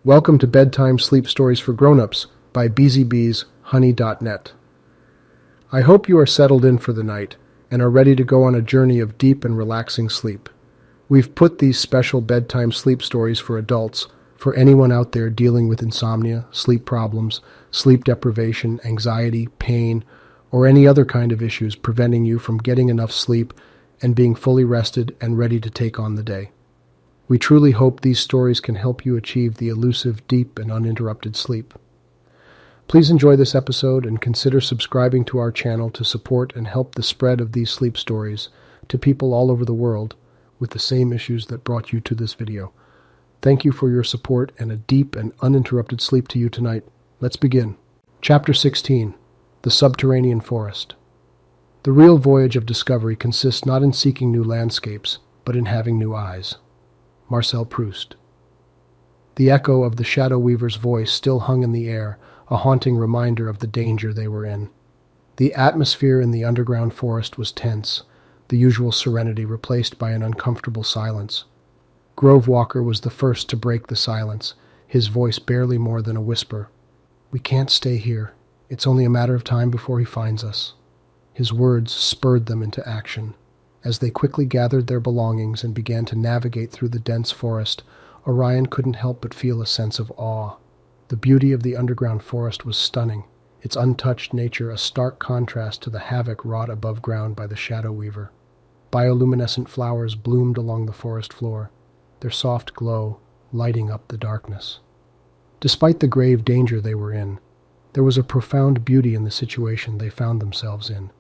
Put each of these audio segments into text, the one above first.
Welcome to Bedtime Sleep Stories for Grown-Ups by Beezy Honey.net. I hope you are settled in for the night and are ready to go on a journey of deep and relaxing sleep. We've put these special bedtime sleep stories for adults for anyone out there dealing with insomnia, sleep problems, sleep deprivation, anxiety, pain, or any other kind of issues preventing you from getting enough sleep and being fully rested and ready to take on the day. We truly hope these stories can help you achieve the elusive, deep, and uninterrupted sleep. Please enjoy this episode and consider subscribing to our channel to support and help the spread of these sleep stories to people all over the world with the same issues that brought you to this video. Thank you for your support and a deep and uninterrupted sleep to you tonight. Let's begin. Chapter 16. The Subterranean Forest. The real voyage of discovery consists not in seeking new landscapes, but in having new eyes. Marcel Proust. The echo of the Shadow Weaver's voice still hung in the air, a haunting reminder of the danger they were in. The atmosphere in the underground forest was tense, the usual serenity replaced by an uncomfortable silence. Grove Walker was the first to break the silence, his voice barely more than a whisper. "We can't stay here. It's only a matter of time before he finds us." His words spurred them into action. As they quickly gathered their belongings and began to navigate through the dense forest, Orion couldn't help but feel a sense of awe. The beauty of the underground forest was stunning, its untouched nature a stark contrast to the havoc wrought above ground by the Shadow Weaver. Bioluminescent flowers bloomed along the forest floor, their soft glow lighting up the darkness. Despite the grave danger they were in, there was a profound beauty in the situation they found themselves in.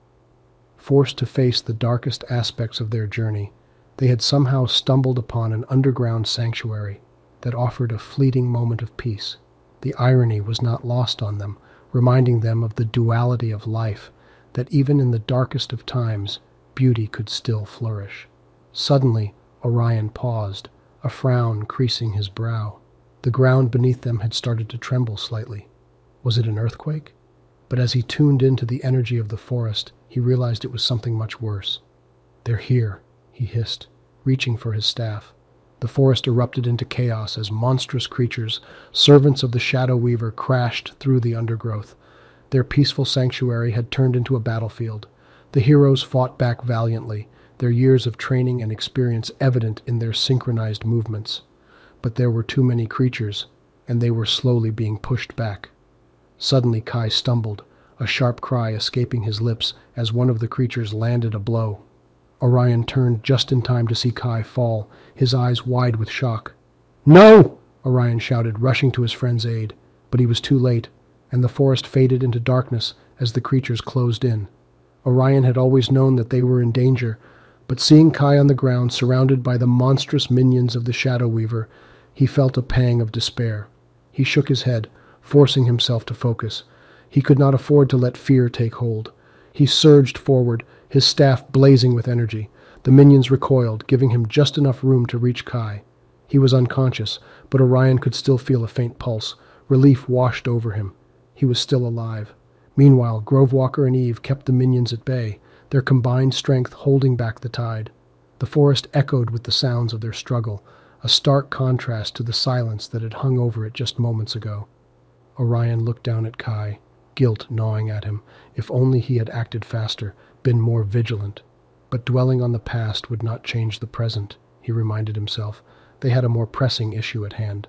Forced to face the darkest aspects of their journey, they had somehow stumbled upon an underground sanctuary that offered a fleeting moment of peace. The irony was not lost on them, reminding them of the duality of life, that even in the darkest of times, beauty could still flourish. Suddenly, Orion paused, a frown creasing his brow. The ground beneath them had started to tremble slightly. Was it an earthquake? But as he tuned into the energy of the forest, he realized it was something much worse. "They're here," he hissed, reaching for his staff. The forest erupted into chaos as monstrous creatures, servants of the Shadow Weaver, crashed through the undergrowth. Their peaceful sanctuary had turned into a battlefield. The heroes fought back valiantly, their years of training and experience evident in their synchronized movements. But there were too many creatures, and they were slowly being pushed back. Suddenly Kai stumbled, a sharp cry escaping his lips as one of the creatures landed a blow. Orion turned just in time to see Kai fall, his eyes wide with shock. "No!" Orion shouted, rushing to his friend's aid. But he was too late, and the forest faded into darkness as the creatures closed in. Orion had always known that they were in danger, but seeing Kai on the ground surrounded by the monstrous minions of the Shadow Weaver, he felt a pang of despair. He shook his head, forcing himself to focus. He could not afford to let fear take hold. He surged forward, his staff blazing with energy. The minions recoiled, giving him just enough room to reach Kai. He was unconscious, but Orion could still feel a faint pulse. Relief washed over him. He was still alive. Meanwhile, Grove Walker and Eve kept the minions at bay, their combined strength holding back the tide. The forest echoed with the sounds of their struggle, a stark contrast to the silence that had hung over it just moments ago. Orion looked down at Kai, guilt gnawing at him. If only he had acted faster, been more vigilant. But dwelling on the past would not change the present, he reminded himself. They had a more pressing issue at hand.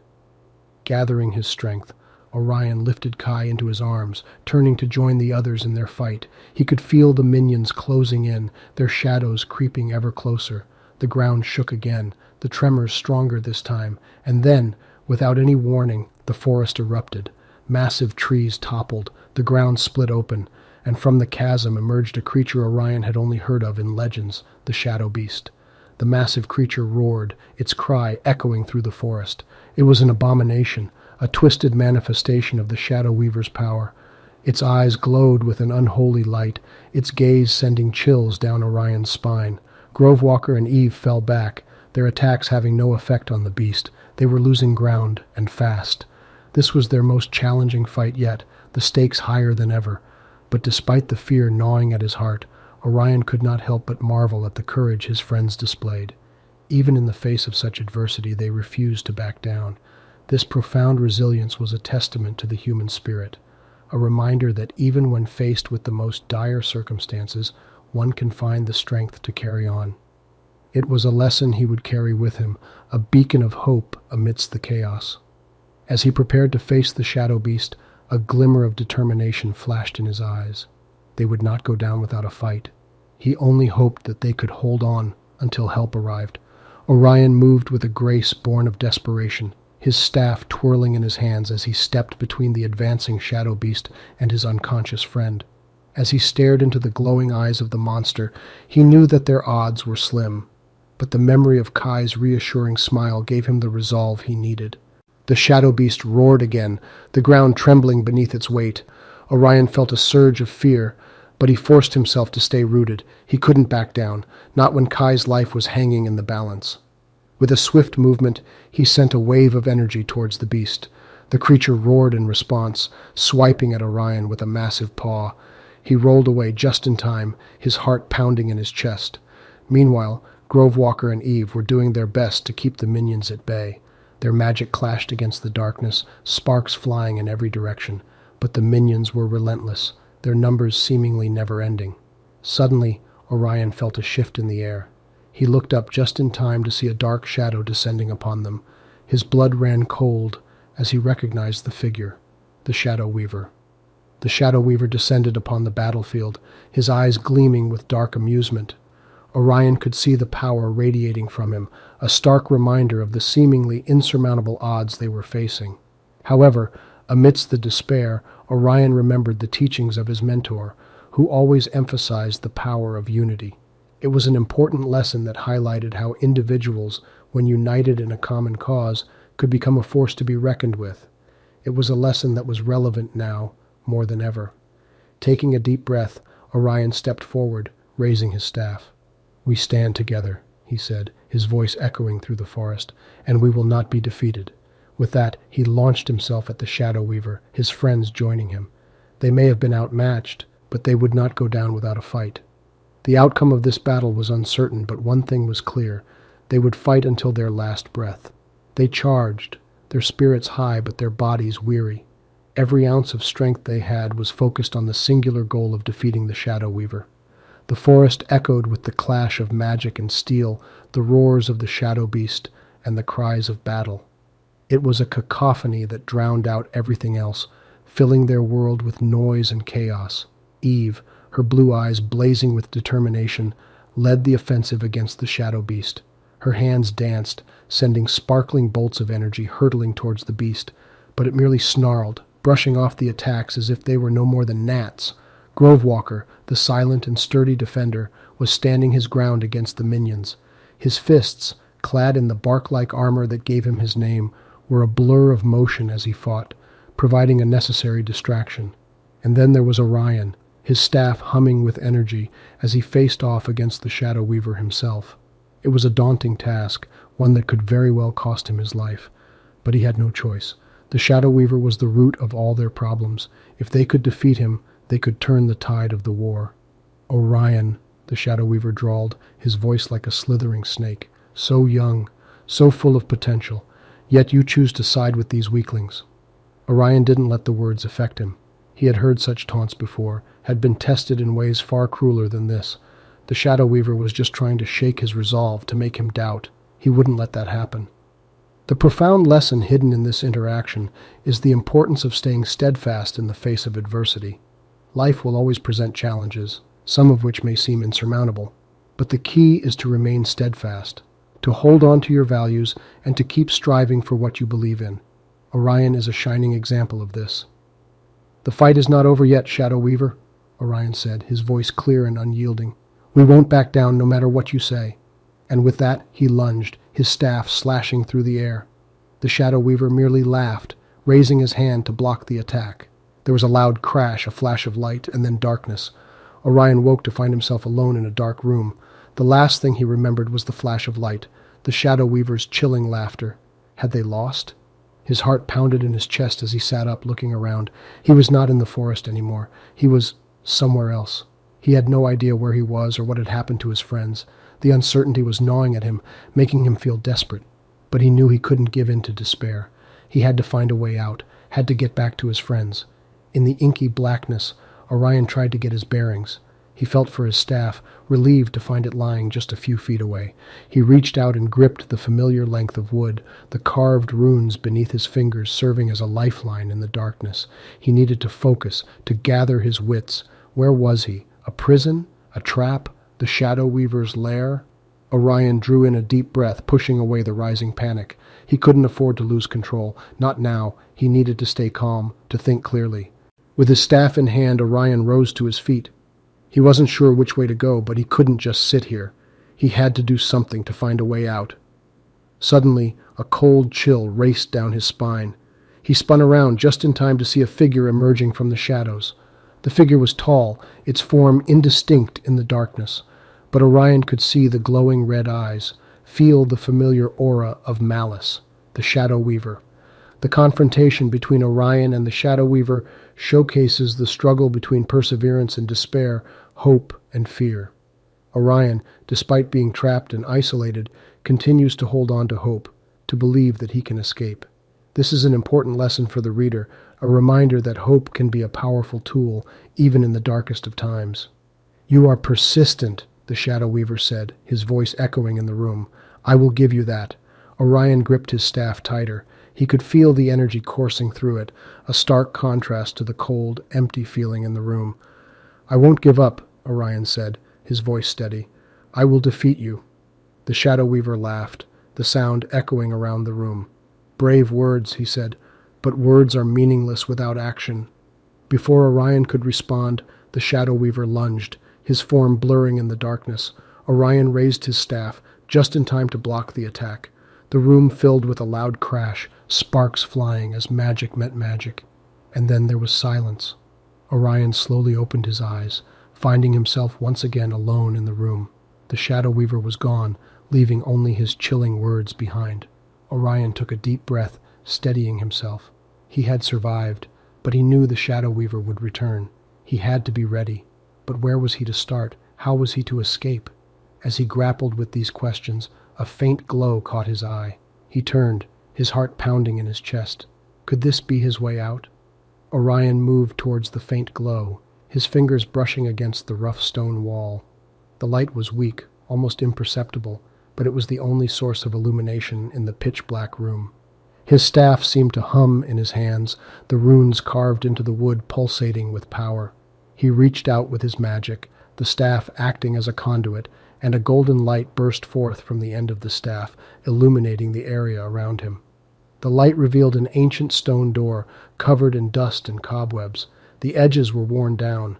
Gathering his strength, Orion lifted Kai into his arms, turning to join the others in their fight. He could feel the minions closing in, their shadows creeping ever closer. The ground shook again, the tremors stronger this time, and then, without any warning, the forest erupted. Massive trees toppled, the ground split open, and from the chasm emerged a creature Orion had only heard of in legends, the Shadow Beast. The massive creature roared, its cry echoing through the forest. It was an abomination, a twisted manifestation of the Shadow Weaver's power. Its eyes glowed with an unholy light, its gaze sending chills down Orion's spine. Grove Walker and Eve fell back, their attacks having no effect on the beast. They were losing ground, and fast. This was their most challenging fight yet, the stakes higher than ever. But despite the fear gnawing at his heart, Orion could not help but marvel at the courage his friends displayed. Even in the face of such adversity, they refused to back down. This profound resilience was a testament to the human spirit, a reminder that even when faced with the most dire circumstances, one can find the strength to carry on. It was a lesson he would carry with him, a beacon of hope amidst the chaos. As he prepared to face the shadow beast, a glimmer of determination flashed in his eyes. They would not go down without a fight. He only hoped that they could hold on until help arrived. Orion moved with a grace born of desperation, his staff twirling in his hands as he stepped between the advancing shadow beast and his unconscious friend. As he stared into the glowing eyes of the monster, he knew that their odds were slim, but the memory of Kai's reassuring smile gave him the resolve he needed. The shadow beast roared again, the ground trembling beneath its weight. Orion felt a surge of fear, but he forced himself to stay rooted. He couldn't back down, not when Kai's life was hanging in the balance. With a swift movement, he sent a wave of energy towards the beast. The creature roared in response, swiping at Orion with a massive paw. He rolled away just in time, his heart pounding in his chest. Meanwhile, Grovewalker and Eve were doing their best to keep the minions at bay. Their magic clashed against the darkness, sparks flying in every direction. But the minions were relentless, their numbers seemingly never-ending. Suddenly, Orion felt a shift in the air. He looked up just in time to see a dark shadow descending upon them. His blood ran cold as he recognized the figure, the Shadow Weaver. The Shadow Weaver descended upon the battlefield, his eyes gleaming with dark amusement. Orion could see the power radiating from him, a stark reminder of the seemingly insurmountable odds they were facing. However, amidst the despair, Orion remembered the teachings of his mentor, who always emphasized the power of unity. It was an important lesson that highlighted how individuals, when united in a common cause, could become a force to be reckoned with. It was a lesson that was relevant now, more than ever. Taking a deep breath, Orion stepped forward, raising his staff. "We stand together," he said, his voice echoing through the forest, "and we will not be defeated." With that, he launched himself at the Shadow Weaver, his friends joining him. They may have been outmatched, but they would not go down without a fight. The outcome of this battle was uncertain, but one thing was clear. They would fight until their last breath. They charged, their spirits high but their bodies weary. Every ounce of strength they had was focused on the singular goal of defeating the Shadow Weaver. The forest echoed with the clash of magic and steel, the roars of the shadow beast, and the cries of battle. It was a cacophony that drowned out everything else, filling their world with noise and chaos. Eve, her blue eyes blazing with determination, led the offensive against the shadow beast. Her hands danced, sending sparkling bolts of energy hurtling towards the beast, but it merely snarled, brushing off the attacks as if they were no more than gnats. Grovewalker, the silent and sturdy defender, was standing his ground against the minions. His fists, clad in the bark-like armor that gave him his name, were a blur of motion as he fought, providing a necessary distraction. And then there was Orion, his staff humming with energy as he faced off against the Shadow Weaver himself. It was a daunting task, one that could very well cost him his life. But he had no choice. The Shadow Weaver was the root of all their problems. If they could defeat him, they could turn the tide of the war. "Orion," the Shadow Weaver drawled, his voice like a slithering snake. "So young, so full of potential, yet you choose to side with these weaklings." Orion didn't let the words affect him. He had heard such taunts before, had been tested in ways far crueler than this. The Shadow Weaver was just trying to shake his resolve, to make him doubt. He wouldn't let that happen. The profound lesson hidden in this interaction is the importance of staying steadfast in the face of adversity. Life will always present challenges, some of which may seem insurmountable, but the key is to remain steadfast, to hold on to your values, and to keep striving for what you believe in. Orion is a shining example of this. "The fight is not over yet, Shadow Weaver," Orion said, his voice clear and unyielding. "We won't back down no matter what you say." And with that, he lunged, his staff slashing through the air. The Shadow Weaver merely laughed, raising his hand to block the attack. There was a loud crash, a flash of light, and then darkness. Orion woke to find himself alone in a dark room. The last thing he remembered was the flash of light, the Shadow Weaver's chilling laughter. Had they lost? His heart pounded in his chest as he sat up, looking around. He was not in the forest anymore. He was somewhere else. He had no idea where he was or what had happened to his friends. The uncertainty was gnawing at him, making him feel desperate. But he knew he couldn't give in to despair. He had to find a way out, had to get back to his friends. In the inky blackness, Orion tried to get his bearings. He felt for his staff, relieved to find it lying just a few feet away. He reached out and gripped the familiar length of wood, the carved runes beneath his fingers serving as a lifeline in the darkness. He needed to focus, to gather his wits. Where was he? A prison? A trap? The Shadow Weaver's lair? Orion drew in a deep breath, pushing away the rising panic. He couldn't afford to lose control. Not now. He needed to stay calm, to think clearly. With his staff in hand, Orion rose to his feet. He wasn't sure which way to go, but he couldn't just sit here. He had to do something to find a way out. Suddenly, a cold chill raced down his spine. He spun around just in time to see a figure emerging from the shadows. The figure was tall, its form indistinct in the darkness, but Orion could see the glowing red eyes, feel the familiar aura of Malice, the Shadow Weaver. The confrontation between Orion and the Shadow Weaver showcases the struggle between perseverance and despair, hope and fear. Orion, despite being trapped and isolated, continues to hold on to hope, to believe that he can escape. This is an important lesson for the reader, a reminder that hope can be a powerful tool, even in the darkest of times. "You are persistent," the Shadow Weaver said, his voice echoing in the room. "I will give you that." Orion gripped his staff tighter. He could feel the energy coursing through it, a stark contrast to the cold, empty feeling in the room. "I won't give up," Orion said, his voice steady. "I will defeat you." The Shadow Weaver laughed, the sound echoing around the room. "Brave words," he said, "but words are meaningless without action." Before Orion could respond, the Shadow Weaver lunged, his form blurring in the darkness. Orion raised his staff, just in time to block the attack. The room filled with a loud crash, sparks flying as magic met magic. And then there was silence. Orion slowly opened his eyes, finding himself once again alone in the room. The Shadow Weaver was gone, leaving only his chilling words behind. Orion took a deep breath, steadying himself. He had survived, but he knew the Shadow Weaver would return. He had to be ready. But where was he to start? How was he to escape? As he grappled with these questions, a faint glow caught his eye. He turned, his heart pounding in his chest. Could this be his way out? Orion moved towards the faint glow, his fingers brushing against the rough stone wall. The light was weak, almost imperceptible, but it was the only source of illumination in the pitch-black room. His staff seemed to hum in his hands, the runes carved into the wood pulsating with power. He reached out with his magic, the staff acting as a conduit, and a golden light burst forth from the end of the staff, illuminating the area around him. The light revealed an ancient stone door, covered in dust and cobwebs. The edges were worn down,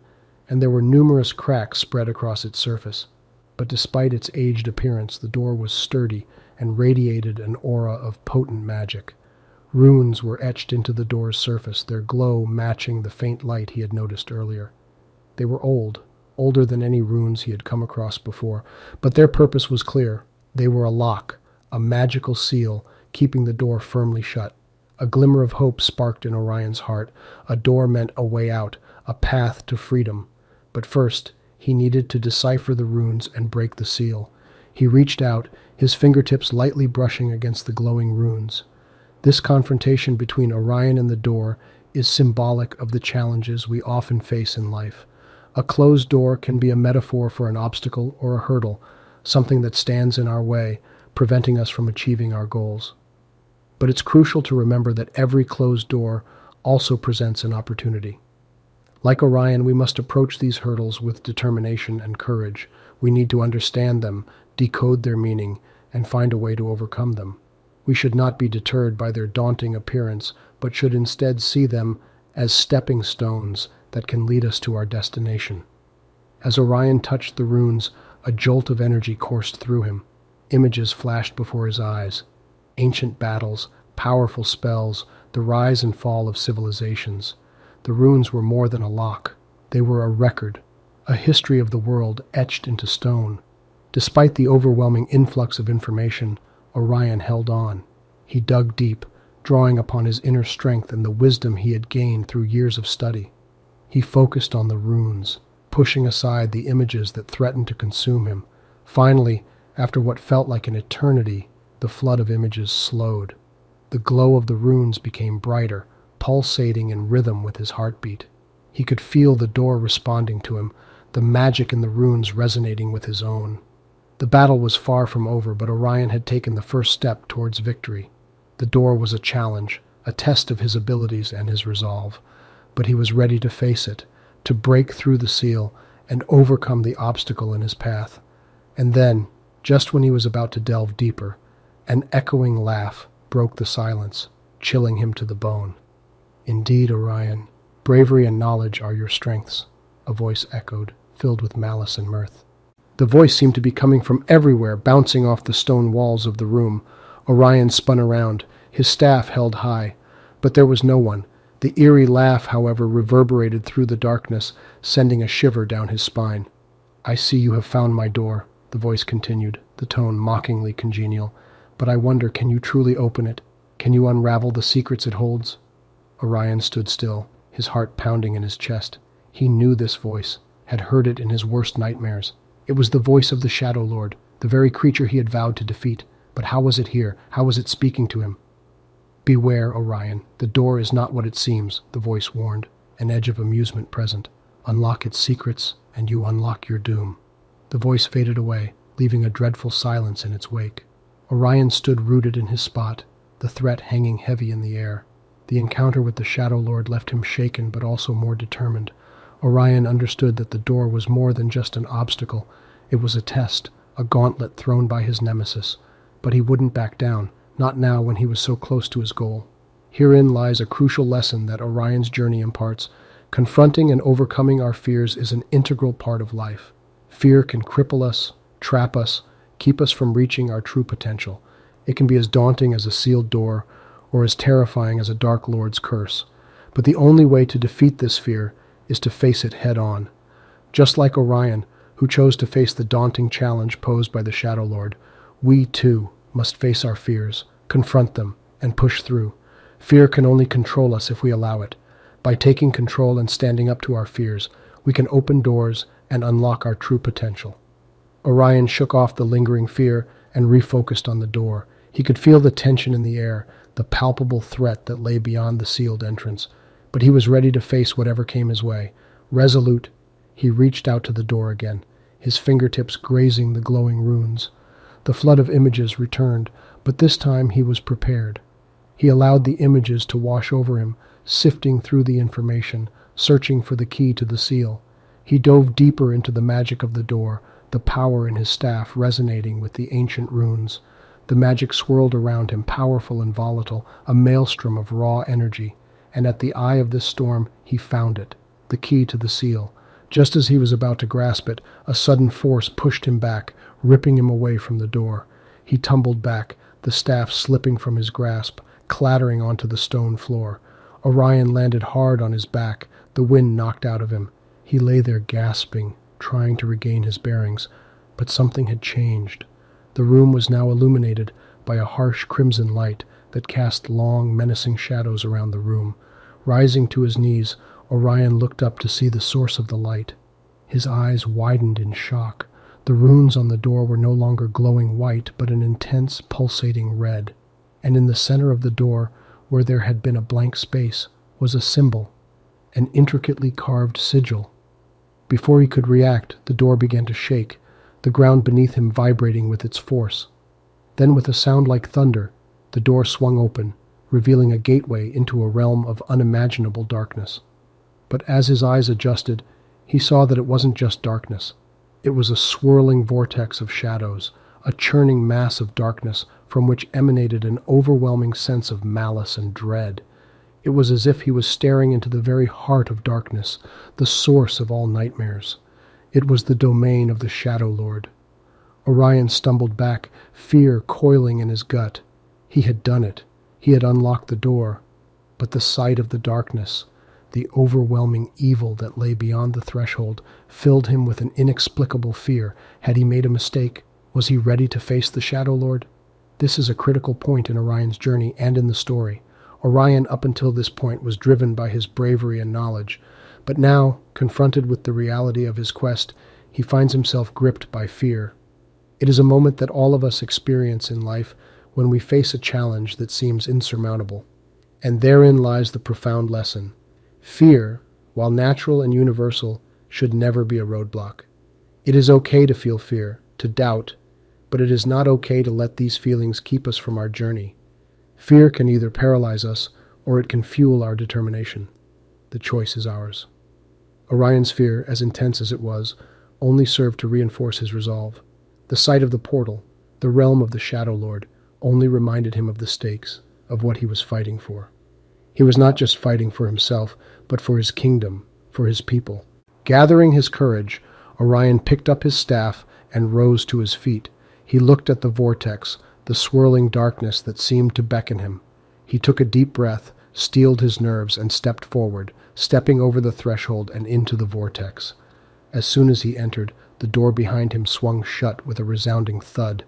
and there were numerous cracks spread across its surface. But despite its aged appearance, the door was sturdy and radiated an aura of potent magic. Runes were etched into the door's surface, their glow matching the faint light he had noticed earlier. They were old, older than any runes he had come across before, but their purpose was clear. They were a lock, a magical seal, keeping the door firmly shut. A glimmer of hope sparked in Orion's heart. A door meant a way out, a path to freedom. But first, he needed to decipher the runes and break the seal. He reached out, his fingertips lightly brushing against the glowing runes. This confrontation between Orion and the door is symbolic of the challenges we often face in life. A closed door can be a metaphor for an obstacle or a hurdle, something that stands in our way, preventing us from achieving our goals. But it's crucial to remember that every closed door also presents an opportunity. Like Orion, we must approach these hurdles with determination and courage. We need to understand them, decode their meaning, and find a way to overcome them. We should not be deterred by their daunting appearance, but should instead see them as stepping stones that can lead us to our destination. As Orion touched the runes, a jolt of energy coursed through him. Images flashed before his eyes. Ancient battles, powerful spells, the rise and fall of civilizations. The runes were more than a lock. They were a record, a history of the world etched into stone. Despite the overwhelming influx of information, Orion held on. He dug deep, drawing upon his inner strength and the wisdom he had gained through years of study. He focused on the runes, pushing aside the images that threatened to consume him. Finally, after what felt like an eternity, the flood of images slowed. The glow of the runes became brighter, pulsating in rhythm with his heartbeat. He could feel the door responding to him, the magic in the runes resonating with his own. The battle was far from over, but Orion had taken the first step towards victory. The door was a challenge, a test of his abilities and his resolve, but he was ready to face it, to break through the seal and overcome the obstacle in his path. And then, just when he was about to delve deeper, an echoing laugh broke the silence, chilling him to the bone. "Indeed, Orion, bravery and knowledge are your strengths," a voice echoed, filled with malice and mirth. The voice seemed to be coming from everywhere, bouncing off the stone walls of the room. Orion spun around, his staff held high, but there was no one. The eerie laugh, however, reverberated through the darkness, sending a shiver down his spine. "I see you have found my door," the voice continued, the tone mockingly congenial. "But I wonder, can you truly open it? Can you unravel the secrets it holds?" Orion stood still, his heart pounding in his chest. He knew this voice, had heard it in his worst nightmares. It was the voice of the Shadow Lord, the very creature he had vowed to defeat. But how was it here? How was it speaking to him? "Beware, Orion. The door is not what it seems," the voice warned, an edge of amusement present. "Unlock its secrets, and you unlock your doom." The voice faded away, leaving a dreadful silence in its wake. Orion stood rooted in his spot, the threat hanging heavy in the air. The encounter with the Shadow Lord left him shaken but also more determined. Orion understood that the door was more than just an obstacle. It was a test, a gauntlet thrown by his nemesis. But he wouldn't back down, not now when he was so close to his goal. Herein lies a crucial lesson that Orion's journey imparts. Confronting and overcoming our fears is an integral part of life. Fear can cripple us, trap us, keep us from reaching our true potential. It can be as daunting as a sealed door, or as terrifying as a Dark Lord's curse. But the only way to defeat this fear is to face it head on. Just like Orion, who chose to face the daunting challenge posed by the Shadow Lord, we too must face our fears, confront them, and push through. Fear can only control us if we allow it. By taking control and standing up to our fears, we can open doors and unlock our true potential. Orion shook off the lingering fear and refocused on the door. He could feel the tension in the air, the palpable threat that lay beyond the sealed entrance. But he was ready to face whatever came his way. Resolute, he reached out to the door again, his fingertips grazing the glowing runes. The flood of images returned, but this time he was prepared. He allowed the images to wash over him, sifting through the information, searching for the key to the seal. He dove deeper into the magic of the door, the power in his staff resonating with the ancient runes. The magic swirled around him, powerful and volatile, a maelstrom of raw energy. And at the eye of this storm, he found it, the key to the seal. Just as he was about to grasp it, a sudden force pushed him back, ripping him away from the door. He tumbled back, the staff slipping from his grasp, clattering onto the stone floor. Orion landed hard on his back, the wind knocked out of him. He lay there gasping, trying to regain his bearings, but something had changed. The room was now illuminated by a harsh crimson light that cast long, menacing shadows around the room. Rising to his knees, Orion looked up to see the source of the light. His eyes widened in shock. The runes on the door were no longer glowing white, but an intense, pulsating red. And in the center of the door, where there had been a blank space, was a symbol, an intricately carved sigil. Before he could react, the door began to shake, the ground beneath him vibrating with its force. Then, with a sound like thunder, the door swung open, revealing a gateway into a realm of unimaginable darkness. But as his eyes adjusted, he saw that it wasn't just darkness. It was a swirling vortex of shadows, a churning mass of darkness from which emanated an overwhelming sense of malice and dread. It was as if he was staring into the very heart of darkness, the source of all nightmares. It was the domain of the Shadow Lord. Orion stumbled back, fear coiling in his gut. He had done it. He had unlocked the door. But the sight of the darkness, the overwhelming evil that lay beyond the threshold, filled him with an inexplicable fear. Had he made a mistake? Was he ready to face the Shadow Lord? This is a critical point in Orion's journey and in the story. Orion, up until this point, was driven by his bravery and knowledge. But now, confronted with the reality of his quest, he finds himself gripped by fear. It is a moment that all of us experience in life when we face a challenge that seems insurmountable. And therein lies the profound lesson. Fear, while natural and universal, should never be a roadblock. It is okay to feel fear, to doubt, but it is not okay to let these feelings keep us from our journey. Fear can either paralyze us or it can fuel our determination. The choice is ours. Orion's fear, as intense as it was, only served to reinforce his resolve. The sight of the portal, the realm of the Shadow Lord, only reminded him of the stakes, of what he was fighting for. He was not just fighting for himself, but for his kingdom, for his people. Gathering his courage, Orion picked up his staff and rose to his feet. He looked at the vortex, the swirling darkness that seemed to beckon him. He took a deep breath, steeled his nerves, and stepped forward, stepping over the threshold and into the vortex. As soon as he entered, the door behind him swung shut with a resounding thud.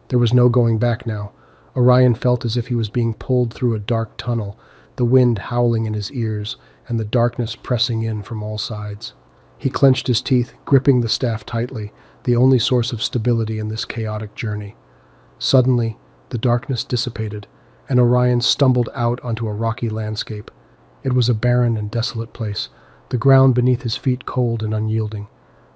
There was no going back now. Orion felt as if he was being pulled through a dark tunnel, the wind howling in his ears, and the darkness pressing in from all sides. He clenched his teeth, gripping the staff tightly, the only source of stability in this chaotic journey. Suddenly, the darkness dissipated, and Orion stumbled out onto a rocky landscape. It was a barren and desolate place, the ground beneath his feet cold and unyielding.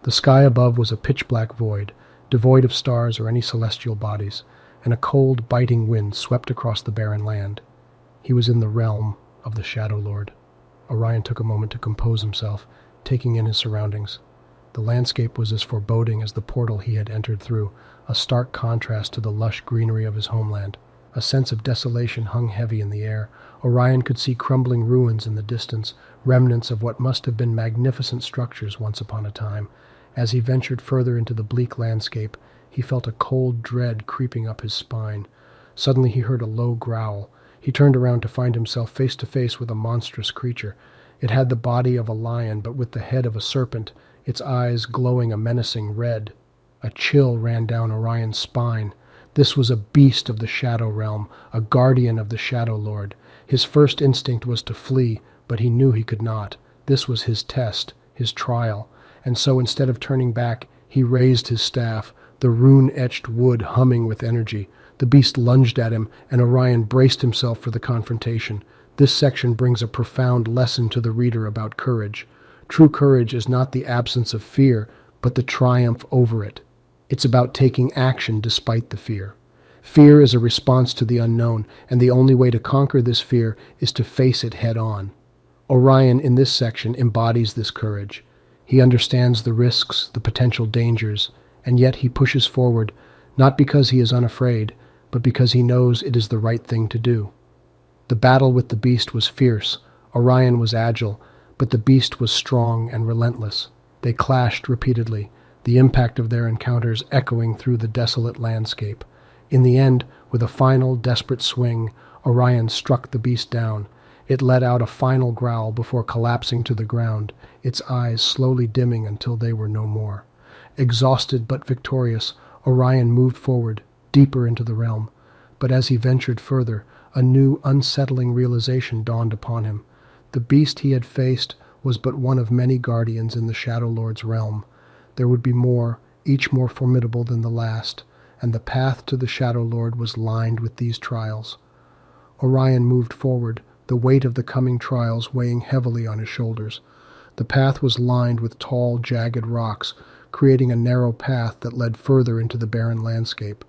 The sky above was a pitch-black void, devoid of stars or any celestial bodies, and a cold, biting wind swept across the barren land. He was in the realm of the Shadow Lord. Orion took a moment to compose himself, taking in his surroundings. The landscape was as foreboding as the portal he had entered through, a stark contrast to the lush greenery of his homeland. A sense of desolation hung heavy in the air. Orion could see crumbling ruins in the distance, remnants of what must have been magnificent structures once upon a time. As he ventured further into the bleak landscape, he felt a cold dread creeping up his spine. Suddenly he heard a low growl. He turned around to find himself face to face with a monstrous creature. It had the body of a lion, but with the head of a serpent, its eyes glowing a menacing red. A chill ran down Orion's spine. This was a beast of the Shadow Realm, a guardian of the Shadow Lord. His first instinct was to flee, but he knew he could not. This was his test, his trial, and so instead of turning back, he raised his staff, the rune-etched wood humming with energy. The beast lunged at him, and Orion braced himself for the confrontation. This section brings a profound lesson to the reader about courage. True courage is not the absence of fear, but the triumph over it. It's about taking action despite the fear. Fear is a response to the unknown, and the only way to conquer this fear is to face it head-on. Orion, in this section, embodies this courage. He understands the risks, the potential dangers, and yet he pushes forward, not because he is unafraid, but because he knows it is the right thing to do. The battle with the beast was fierce. Orion was agile, but the beast was strong and relentless. They clashed repeatedly, the impact of their encounters echoing through the desolate landscape. In the end, with a final, desperate swing, Orion struck the beast down. It let out a final growl before collapsing to the ground, its eyes slowly dimming until they were no more. Exhausted but victorious, Orion moved forward, deeper into the realm. But as he ventured further, a new, unsettling realization dawned upon him. The beast he had faced was but one of many guardians in the Shadow Lord's realm. There would be more, each more formidable than the last, and the path to the Shadow Lord was lined with these trials. Orion moved forward, the weight of the coming trials weighing heavily on his shoulders. The path was lined with tall, jagged rocks, creating a narrow path that led further into the barren landscape.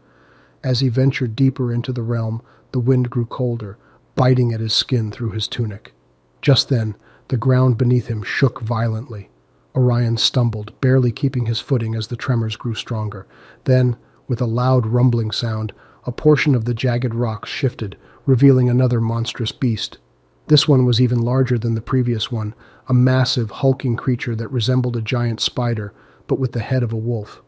As he ventured deeper into the realm, the wind grew colder, biting at his skin through his tunic. Just then, the ground beneath him shook violently. Orion stumbled, barely keeping his footing as the tremors grew stronger. Then, with a loud rumbling sound, a portion of the jagged rocks shifted, revealing another monstrous beast. This one was even larger than the previous one, a massive, hulking creature that resembled a giant spider, but with the head of a wolf.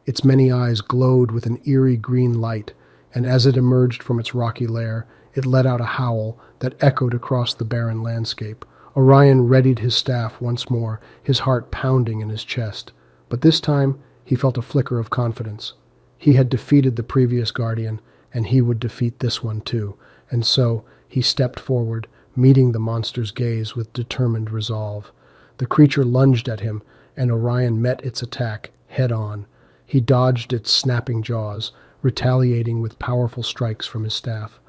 Its many eyes glowed with an eerie green light, and as it emerged from its rocky lair, it let out a howl that echoed across the barren landscape. Orion readied his staff once more, his heart pounding in his chest. But this time, he felt a flicker of confidence. He had defeated the previous guardian, and he would defeat this one too, and so he stepped forward, meeting the monster's gaze with determined resolve. The creature lunged at him, and Orion met its attack head-on. He dodged its snapping jaws, retaliating with powerful strikes from his staff.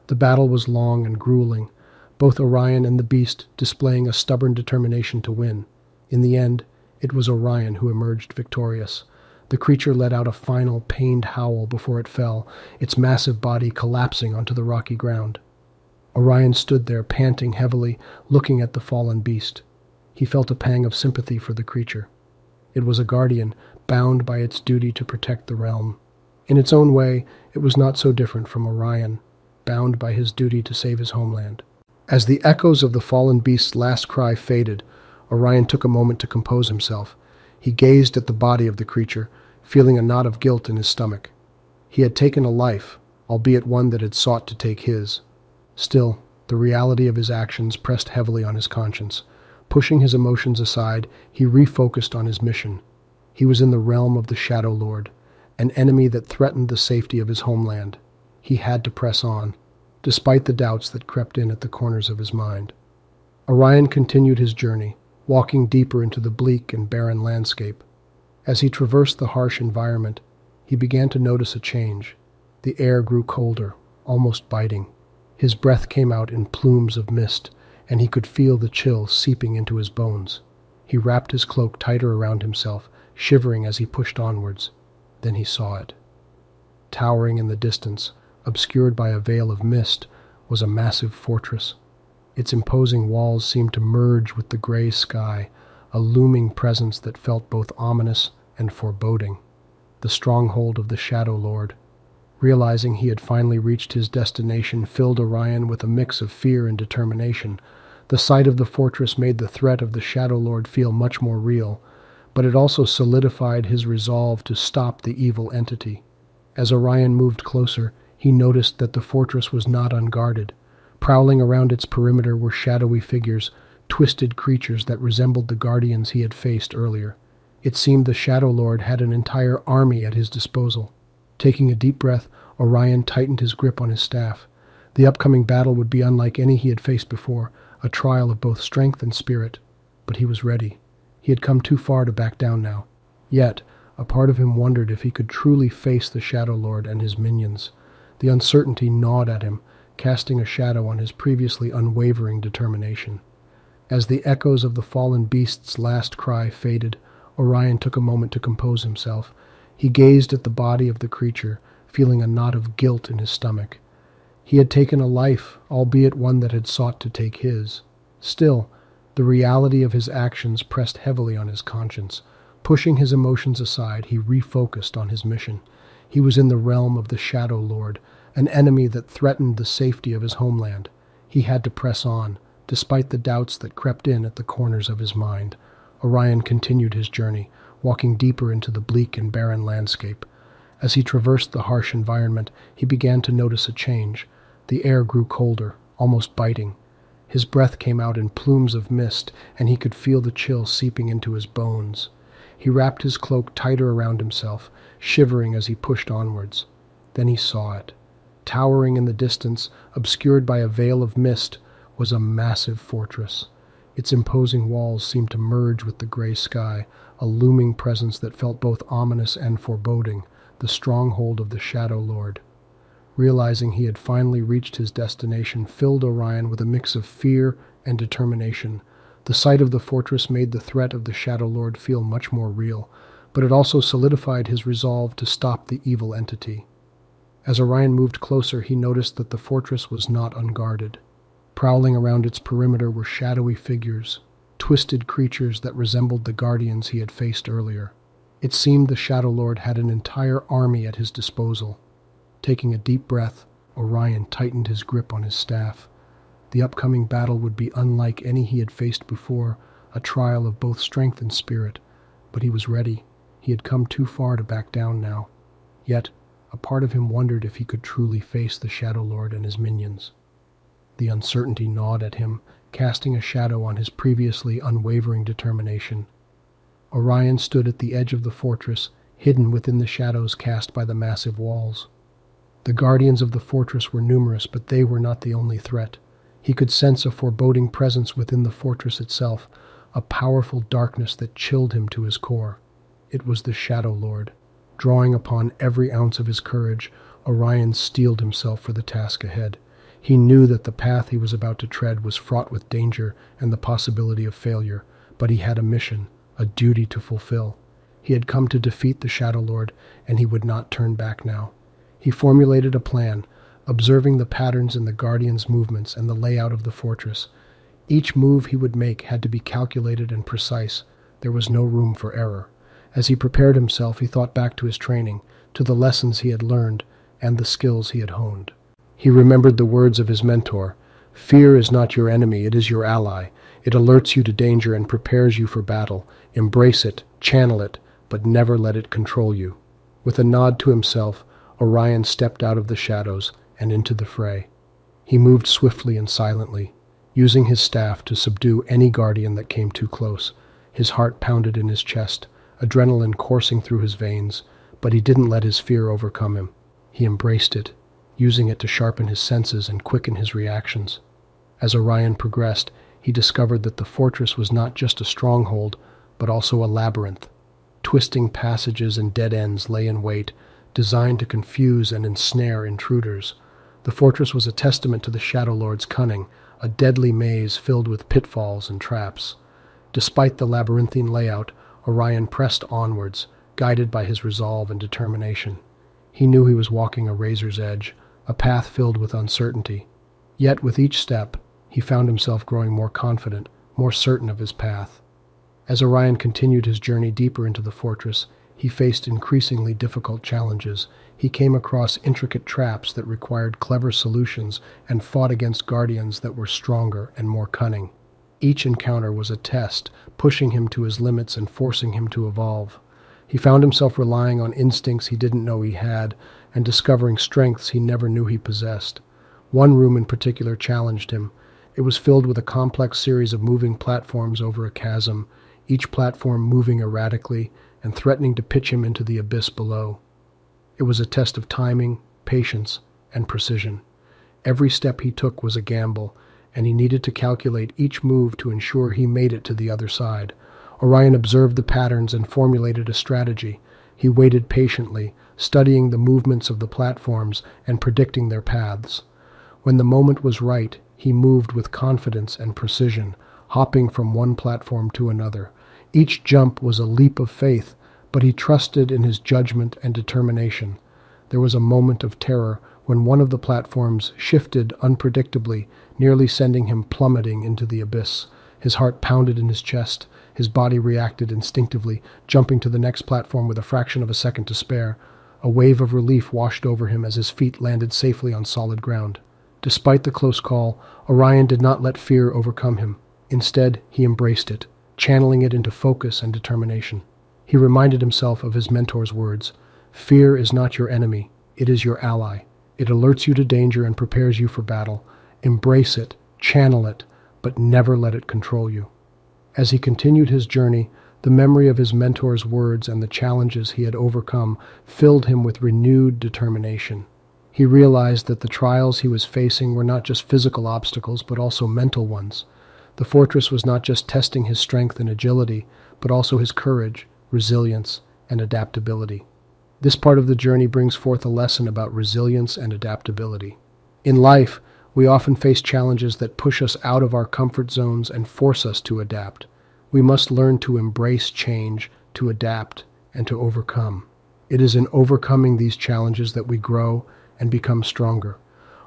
The battle was long and grueling, both Orion and the beast displaying a stubborn determination to win. In the end, it was Orion who emerged victorious. The creature let out a final, pained howl before it fell, its massive body collapsing onto the rocky ground. Orion stood there, panting heavily, looking at the fallen beast. He felt a pang of sympathy for the creature. It was a guardian, bound by its duty to protect the realm. In its own way, it was not so different from Orion, bound by his duty to save his homeland. As the echoes of the fallen beast's last cry faded, Orion took a moment to compose himself. He gazed at the body of the creature, feeling a knot of guilt in his stomach. He had taken a life, albeit one that had sought to take his. Still, the reality of his actions pressed heavily on his conscience. Pushing his emotions aside, he refocused on his mission. He was in the realm of the Shadow Lord, an enemy that threatened the safety of his homeland. He had to press on, despite the doubts that crept in at the corners of his mind. Orion continued his journey, walking deeper into the bleak and barren landscape. As he traversed the harsh environment, he began to notice a change. The air grew colder, almost biting. His breath came out in plumes of mist, and he could feel the chill seeping into his bones. He wrapped his cloak tighter around himself, shivering as he pushed onwards. Then he saw it. Towering in the distance, obscured by a veil of mist, was a massive fortress. Its imposing walls seemed to merge with the gray sky, a looming presence that felt both ominous and foreboding. The stronghold of the Shadow Lord. Realizing he had finally reached his destination filled Orion with a mix of fear and determination. The sight of the fortress made the threat of the Shadow Lord feel much more real, but it also solidified his resolve to stop the evil entity. As Orion moved closer, he noticed that the fortress was not unguarded. Prowling around its perimeter were shadowy figures, twisted creatures that resembled the guardians he had faced earlier. It seemed the Shadow Lord had an entire army at his disposal. Taking a deep breath, Orion tightened his grip on his staff. The upcoming battle would be unlike any he had faced before, a trial of both strength and spirit. But he was ready. He had come too far to back down now. Yet, a part of him wondered if he could truly face the Shadow Lord and his minions. The uncertainty gnawed at him, casting a shadow on his previously unwavering determination. As the echoes of the fallen beast's last cry faded, Orion took a moment to compose himself. He gazed at the body of the creature, feeling a knot of guilt in his stomach. He had taken a life, albeit one that had sought to take his. Still, the reality of his actions pressed heavily on his conscience. Pushing his emotions aside, he refocused on his mission. He was in the realm of the Shadow Lord, an enemy that threatened the safety of his homeland. He had to press on, despite the doubts that crept in at the corners of his mind. Orion continued his journey, walking deeper into the bleak and barren landscape. As he traversed the harsh environment, he began to notice a change. The air grew colder, almost biting. His breath came out in plumes of mist, and he could feel the chill seeping into his bones. He wrapped his cloak tighter around himself, shivering as he pushed onwards. Then he saw it. Towering in the distance, obscured by a veil of mist, was a massive fortress. Its imposing walls seemed to merge with the gray sky, a looming presence that felt both ominous and foreboding, the stronghold of the Shadow Lord. Realizing he had finally reached his destination filled Orion with a mix of fear and determination. The sight of the fortress made the threat of the Shadow Lord feel much more real, but it also solidified his resolve to stop the evil entity. As Orion moved closer, he noticed that the fortress was not unguarded. Prowling around its perimeter were shadowy figures, twisted creatures that resembled the guardians he had faced earlier. It seemed the Shadow Lord had an entire army at his disposal. Taking a deep breath, Orion tightened his grip on his staff. The upcoming battle would be unlike any he had faced before, a trial of both strength and spirit. But he was ready. He had come too far to back down now. Yet, a part of him wondered if he could truly face the Shadow Lord and his minions. The uncertainty gnawed at him, casting a shadow on his previously unwavering determination. Orion stood at the edge of the fortress, hidden within the shadows cast by the massive walls. The guardians of the fortress were numerous, but they were not the only threat. He could sense a foreboding presence within the fortress itself, a powerful darkness that chilled him to his core. It was the Shadow Lord. Drawing upon every ounce of his courage, Orion steeled himself for the task ahead. He knew that the path he was about to tread was fraught with danger and the possibility of failure, but he had a mission, a duty to fulfill. He had come to defeat the Shadow Lord, and he would not turn back now. He formulated a plan, observing the patterns in the Guardian's movements and the layout of the fortress. Each move he would make had to be calculated and precise. There was no room for error. As he prepared himself, he thought back to his training, to the lessons he had learned, and the skills he had honed. He remembered the words of his mentor, "Fear is not your enemy, it is your ally. It alerts you to danger and prepares you for battle. Embrace it, channel it, but never let it control you." With a nod to himself, Orion stepped out of the shadows and into the fray. He moved swiftly and silently, using his staff to subdue any guardian that came too close. His heart pounded in his chest, adrenaline coursing through his veins, but he didn't let his fear overcome him. He embraced it, using it to sharpen his senses and quicken his reactions. As Orion progressed, he discovered that the fortress was not just a stronghold, but also a labyrinth. Twisting passages and dead ends lay in wait, designed to confuse and ensnare intruders. The fortress was a testament to the Shadow Lord's cunning, a deadly maze filled with pitfalls and traps. Despite the labyrinthine layout, Orion pressed onwards, guided by his resolve and determination. He knew he was walking a razor's edge, a path filled with uncertainty. Yet with each step, he found himself growing more confident, more certain of his path. As Orion continued his journey deeper into the fortress, he faced increasingly difficult challenges. He came across intricate traps that required clever solutions and fought against guardians that were stronger and more cunning. Each encounter was a test, pushing him to his limits and forcing him to evolve. He found himself relying on instincts he didn't know he had, and discovering strengths he never knew he possessed. One room in particular challenged him. It was filled with a complex series of moving platforms over a chasm, each platform moving erratically and threatening to pitch him into the abyss below. It was a test of timing, patience, and precision. Every step he took was a gamble, and he needed to calculate each move to ensure he made it to the other side. Orion observed the patterns and formulated a strategy. He waited patiently, studying the movements of the platforms and predicting their paths. When the moment was right, he moved with confidence and precision, hopping from one platform to another. Each jump was a leap of faith, but he trusted in his judgment and determination. There was a moment of terror when one of the platforms shifted unpredictably, nearly sending him plummeting into the abyss. His heart pounded in his chest. His body reacted instinctively, jumping to the next platform with a fraction of a second to spare. A wave of relief washed over him as his feet landed safely on solid ground. Despite the close call, Orion did not let fear overcome him. Instead, he embraced it, channeling it into focus and determination. He reminded himself of his mentor's words, "Fear is not your enemy, it is your ally. It alerts you to danger and prepares you for battle. Embrace it, channel it, but never let it control you." As he continued his journey, the memory of his mentor's words and the challenges he had overcome filled him with renewed determination. He realized that the trials he was facing were not just physical obstacles, but also mental ones. The fortress was not just testing his strength and agility, but also his courage, resilience, and adaptability. This part of the journey brings forth a lesson about resilience and adaptability. In life, we often face challenges that push us out of our comfort zones and force us to adapt. We must learn to embrace change, to adapt, and to overcome. It is in overcoming these challenges that we grow and become stronger.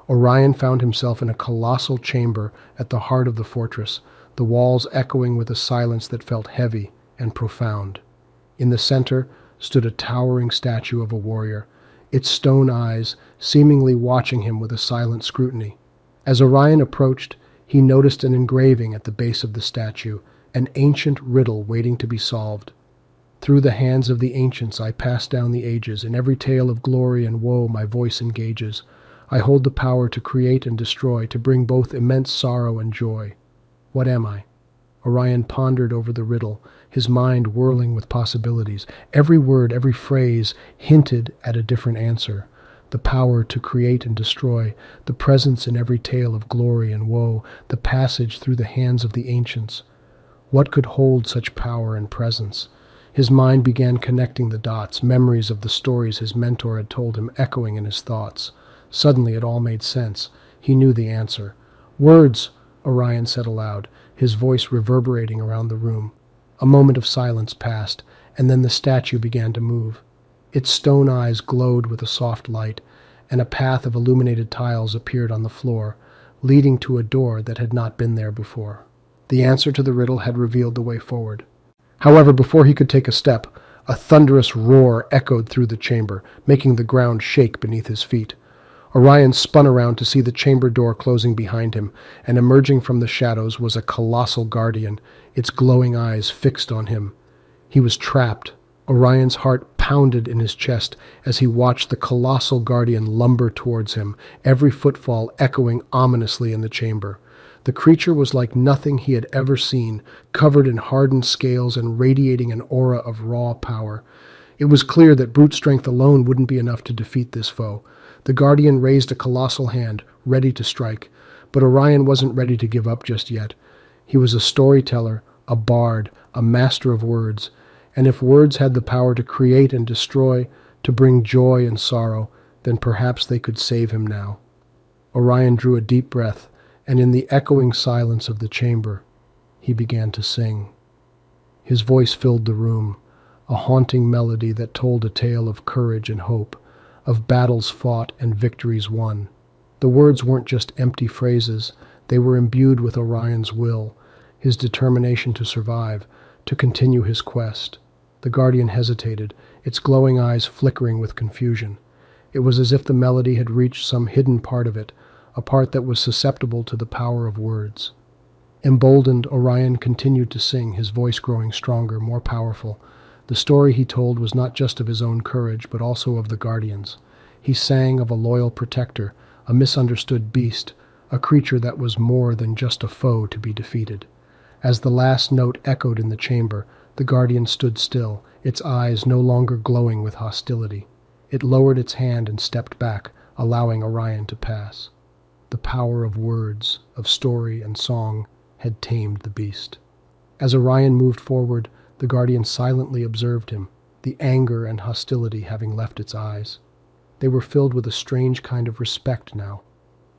Orion found himself in a colossal chamber at the heart of the fortress, the walls echoing with a silence that felt heavy and profound. In the center stood a towering statue of a warrior, its stone eyes seemingly watching him with a silent scrutiny. As Orion approached, he noticed an engraving at the base of the statue, an ancient riddle waiting to be solved. "Through the hands of the ancients I pass down the ages, in every tale of glory and woe my voice engages. I hold the power to create and destroy, to bring both immense sorrow and joy. What am I?" Orion pondered over the riddle, his mind whirling with possibilities. Every word, every phrase hinted at a different answer. The power to create and destroy, the presence in every tale of glory and woe, the passage through the hands of the ancients. What could hold such power and presence? His mind began connecting the dots, memories of the stories his mentor had told him echoing in his thoughts. Suddenly it all made sense. He knew the answer. "Words," Orion said aloud, his voice reverberating around the room. A moment of silence passed, and then the statue began to move. Its stone eyes glowed with a soft light, and a path of illuminated tiles appeared on the floor, leading to a door that had not been there before. The answer to the riddle had revealed the way forward. However, before he could take a step, a thunderous roar echoed through the chamber, making the ground shake beneath his feet. Orion spun around to see the chamber door closing behind him, and emerging from the shadows was a colossal guardian, its glowing eyes fixed on him. He was trapped. Orion's heart pounded in his chest as he watched the colossal guardian lumber towards him, every footfall echoing ominously in the chamber. The creature was like nothing he had ever seen, covered in hardened scales and radiating an aura of raw power. It was clear that brute strength alone wouldn't be enough to defeat this foe. The guardian raised a colossal hand, ready to strike, but Orion wasn't ready to give up just yet. He was a storyteller, a bard, a master of words, and if words had the power to create and destroy, to bring joy and sorrow, then perhaps they could save him now. Orion drew a deep breath, and in the echoing silence of the chamber, he began to sing. His voice filled the room, a haunting melody that told a tale of courage and hope, of battles fought and victories won. The words weren't just empty phrases, they were imbued with Orion's will, his determination to survive, to continue his quest. The guardian hesitated, its glowing eyes flickering with confusion. It was as if the melody had reached some hidden part of it, a part that was susceptible to the power of words. Emboldened, Orion continued to sing, his voice growing stronger, more powerful. The story he told was not just of his own courage, but also of the guardians. He sang of a loyal protector, a misunderstood beast, a creature that was more than just a foe to be defeated. As the last note echoed in the chamber, the guardian stood still, its eyes no longer glowing with hostility. It lowered its hand and stepped back, allowing Orion to pass. The power of words, of story and song, had tamed the beast. As Orion moved forward, the guardian silently observed him, the anger and hostility having left its eyes. They were filled with a strange kind of respect now.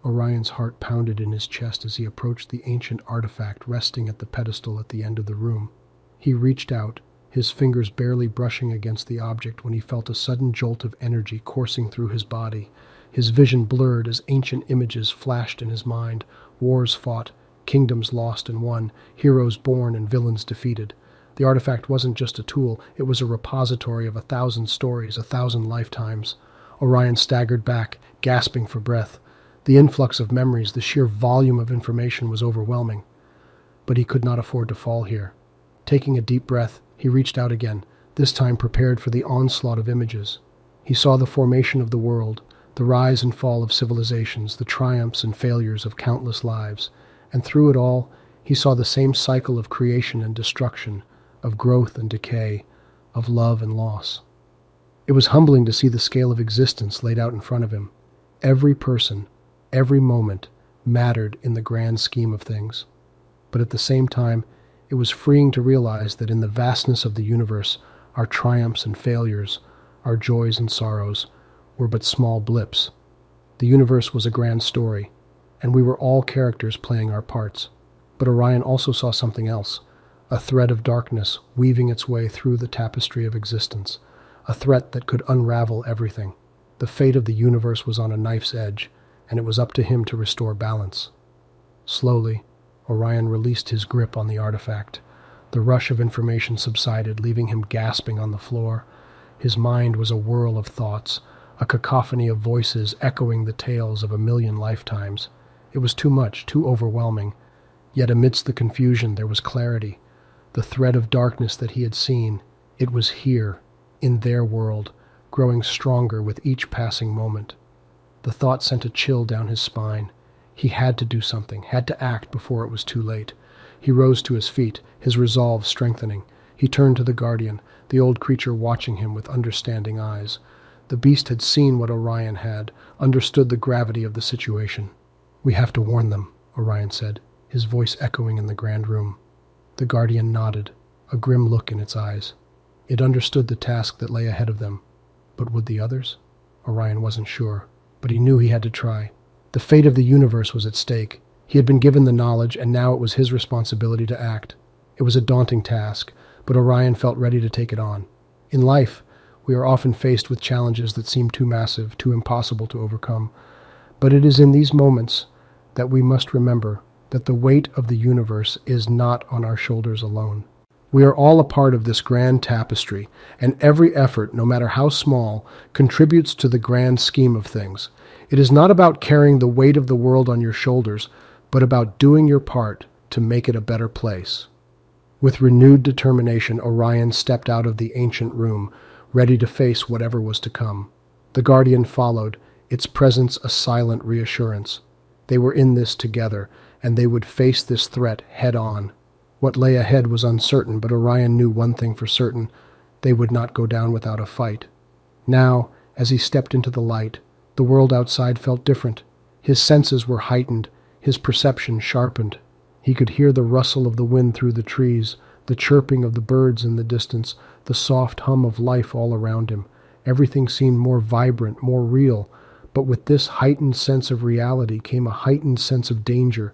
Orion's heart pounded in his chest as he approached the ancient artifact resting at the pedestal at the end of the room. He reached out, his fingers barely brushing against the object when he felt a sudden jolt of energy coursing through his body. His vision blurred as ancient images flashed in his mind, wars fought, kingdoms lost and won, heroes born and villains defeated. The artifact wasn't just a tool, it was a repository of 1,000 stories, 1,000 lifetimes. Orion staggered back, gasping for breath. The influx of memories, the sheer volume of information was overwhelming. But he could not afford to fall here. Taking a deep breath, he reached out again, this time prepared for the onslaught of images. He saw the formation of the world, the rise and fall of civilizations, the triumphs and failures of countless lives, and through it all, he saw the same cycle of creation and destruction, of growth and decay, of love and loss. It was humbling to see the scale of existence laid out in front of him. Every person, every moment, mattered in the grand scheme of things. But at the same time, it was freeing to realize that in the vastness of the universe, our triumphs and failures, our joys and sorrows, were but small blips. The universe was a grand story, and we were all characters playing our parts. But Orion also saw something else, a thread of darkness weaving its way through the tapestry of existence, a threat that could unravel everything. The fate of the universe was on a knife's edge, and it was up to him to restore balance. Slowly, Orion released his grip on the artifact. The rush of information subsided, leaving him gasping on the floor. His mind was a whirl of thoughts, a cacophony of voices echoing the tales of 1,000,000 lifetimes. It was too much, too overwhelming. Yet amidst the confusion there was clarity. The thread of darkness that he had seen, it was here, in their world, growing stronger with each passing moment. The thought sent a chill down his spine. He had to do something, had to act before it was too late. He rose to his feet, his resolve strengthening. He turned to the guardian, the old creature watching him with understanding eyes. The beast had seen what Orion had, understood the gravity of the situation. "We have to warn them," Orion said, his voice echoing in the grand room. The guardian nodded, a grim look in its eyes. It understood the task that lay ahead of them. But would the others? Orion wasn't sure, but he knew he had to try. The fate of the universe was at stake. He had been given the knowledge, and now it was his responsibility to act. It was a daunting task, but Orion felt ready to take it on. In life, we are often faced with challenges that seem too massive, too impossible to overcome. But it is in these moments that we must remember that the weight of the universe is not on our shoulders alone. We are all a part of this grand tapestry, and every effort, no matter how small, contributes to the grand scheme of things. It is not about carrying the weight of the world on your shoulders, but about doing your part to make it a better place. With renewed determination, Orion stepped out of the ancient room, ready to face whatever was to come. The Guardian followed, its presence a silent reassurance. They were in this together, and they would face this threat head-on. What lay ahead was uncertain, but Orion knew one thing for certain: they would not go down without a fight. Now, as he stepped into the light, the world outside felt different. His senses were heightened, his perception sharpened. He could hear the rustle of the wind through the trees, the chirping of the birds in the distance, the soft hum of life all around him. Everything seemed more vibrant, more real, but with this heightened sense of reality came a heightened sense of danger.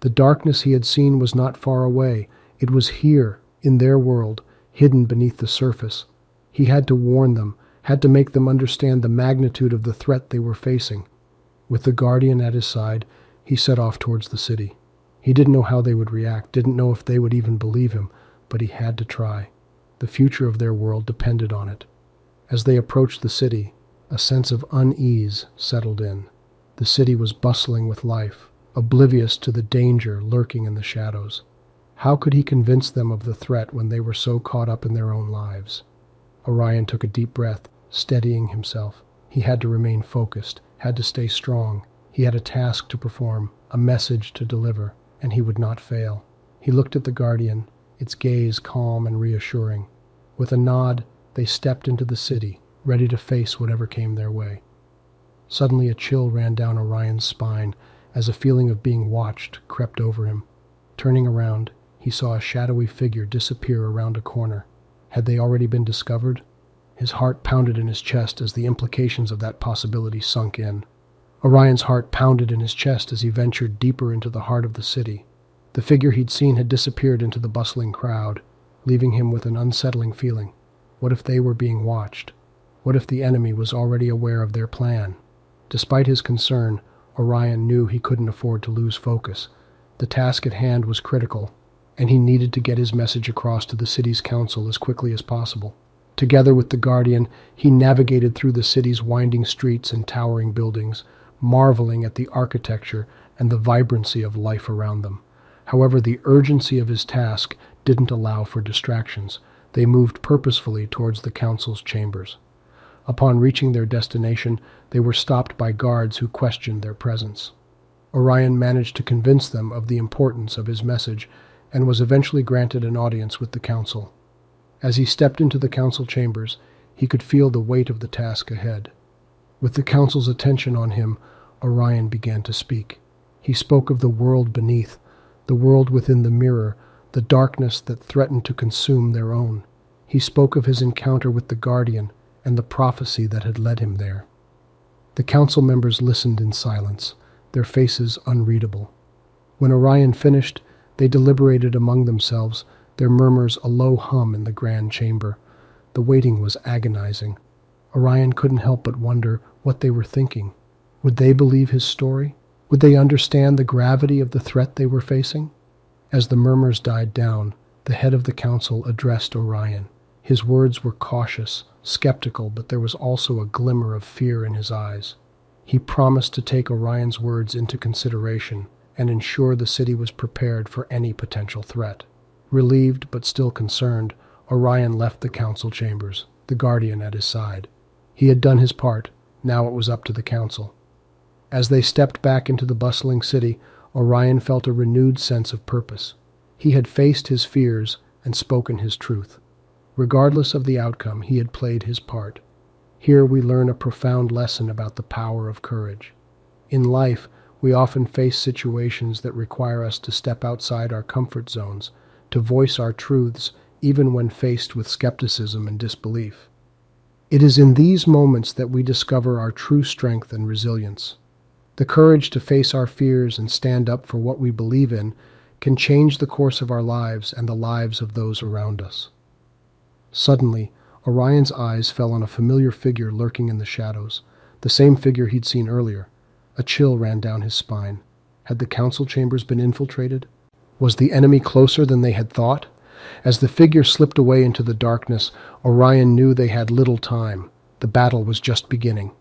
The darkness he had seen was not far away. It was here, in their world, hidden beneath the surface. He had to warn them, had to make them understand the magnitude of the threat they were facing. With the Guardian at his side, he set off towards the city. He didn't know how they would react, didn't know if they would even believe him, but he had to try. The future of their world depended on it. As they approached the city, a sense of unease settled in. The city was bustling with life, oblivious to the danger lurking in the shadows. How could he convince them of the threat when they were so caught up in their own lives? Orion took a deep breath, steadying himself. He had to remain focused, had to stay strong. He had a task to perform, a message to deliver, and he would not fail. He looked at the Guardian, its gaze calm and reassuring. With a nod, they stepped into the city, ready to face whatever came their way. Suddenly a chill ran down Orion's spine as a feeling of being watched crept over him. Turning around, he saw a shadowy figure disappear around a corner. Had they already been discovered? His heart pounded in his chest as the implications of that possibility sunk in. Orion's heart pounded in his chest as he ventured deeper into the heart of the city. The figure he'd seen had disappeared into the bustling crowd, leaving him with an unsettling feeling. What if they were being watched? What if the enemy was already aware of their plan? Despite his concern, Orion knew he couldn't afford to lose focus. The task at hand was critical, and he needed to get his message across to the city's council as quickly as possible. Together with the Guardian, he navigated through the city's winding streets and towering buildings, marveling at the architecture and the vibrancy of life around them. However, the urgency of his task didn't allow for distractions. They moved purposefully towards the council's chambers. Upon reaching their destination, they were stopped by guards who questioned their presence. Orion managed to convince them of the importance of his message and was eventually granted an audience with the council. As he stepped into the council chambers, he could feel the weight of the task ahead. With the council's attention on him, Orion began to speak. He spoke of the world beneath, the world within the mirror, the darkness that threatened to consume their own. He spoke of his encounter with the Guardian and the prophecy that had led him there. The council members listened in silence, their faces unreadable. When Orion finished, they deliberated among themselves, their murmurs a low hum in the grand chamber. The waiting was agonizing. Orion couldn't help but wonder what they were thinking. Would they believe his story? Would they understand the gravity of the threat they were facing? As the murmurs died down, the head of the council addressed Orion. His words were cautious, skeptical, but there was also a glimmer of fear in his eyes. He promised to take Orion's words into consideration and ensure the city was prepared for any potential threat. Relieved but still concerned, Orion left the council chambers, the Guardian at his side. He had done his part. Now it was up to the council. As they stepped back into the bustling city, Orion felt a renewed sense of purpose. He had faced his fears and spoken his truth. Regardless of the outcome, he had played his part. Here we learn a profound lesson about the power of courage. In life, we often face situations that require us to step outside our comfort zones, to voice our truths, even when faced with skepticism and disbelief. It is in these moments that we discover our true strength and resilience. The courage to face our fears and stand up for what we believe in can change the course of our lives and the lives of those around us. Suddenly, Orion's eyes fell on a familiar figure lurking in the shadows, the same figure he'd seen earlier. A chill ran down his spine. Had the council chambers been infiltrated? Was the enemy closer than they had thought? As the figure slipped away into the darkness, Orion knew they had little time. The battle was just beginning.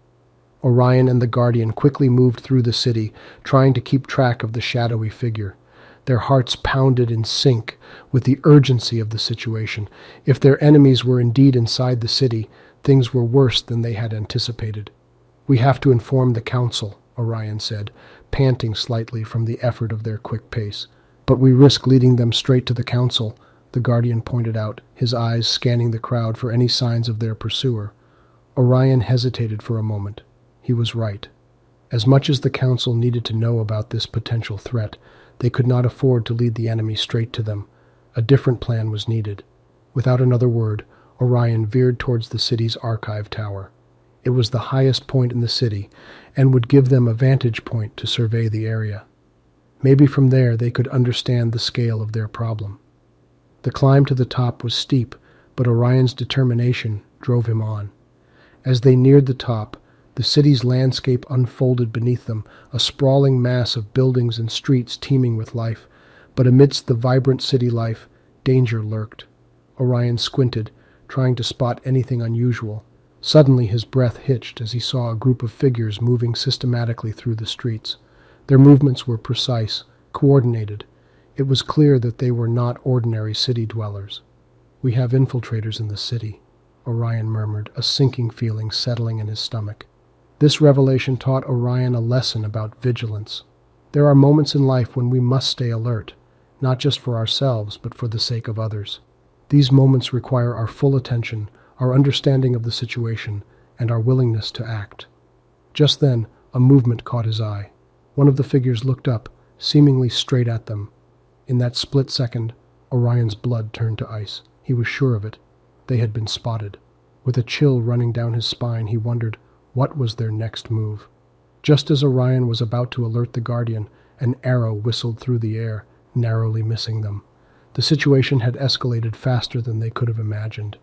Orion and the Guardian quickly moved through the city, trying to keep track of the shadowy figure. Their hearts pounded in sync with the urgency of the situation. If their enemies were indeed inside the city, things were worse than they had anticipated. "We have to inform the council," Orion said, panting slightly from the effort of their quick pace. "But we risk leading them straight to the council," the Guardian pointed out, his eyes scanning the crowd for any signs of their pursuer. Orion hesitated for a moment. He was right. As much as the council needed to know about this potential threat, they could not afford to lead the enemy straight to them. A different plan was needed. Without another word, Orion veered towards the city's archive tower. It was the highest point in the city, and would give them a vantage point to survey the area. Maybe from there they could understand the scale of their problem. The climb to the top was steep, but Orion's determination drove him on. As they neared the top, the city's landscape unfolded beneath them, a sprawling mass of buildings and streets teeming with life. But amidst the vibrant city life, danger lurked. Orion squinted, trying to spot anything unusual. Suddenly his breath hitched as he saw a group of figures moving systematically through the streets. Their movements were precise, coordinated. It was clear that they were not ordinary city dwellers. "We have infiltrators in the city," Orion murmured, a sinking feeling settling in his stomach. This revelation taught Orion a lesson about vigilance. There are moments in life when we must stay alert, not just for ourselves, but for the sake of others. These moments require our full attention, our understanding of the situation, and our willingness to act. Just then, a movement caught his eye. One of the figures looked up, seemingly straight at them. In that split second, Orion's blood turned to ice. He was sure of it. They had been spotted. With a chill running down his spine, he wondered, what was their next move? Just as Orion was about to alert the Guardian, an arrow whistled through the air, narrowly missing them. The situation had escalated faster than they could have imagined.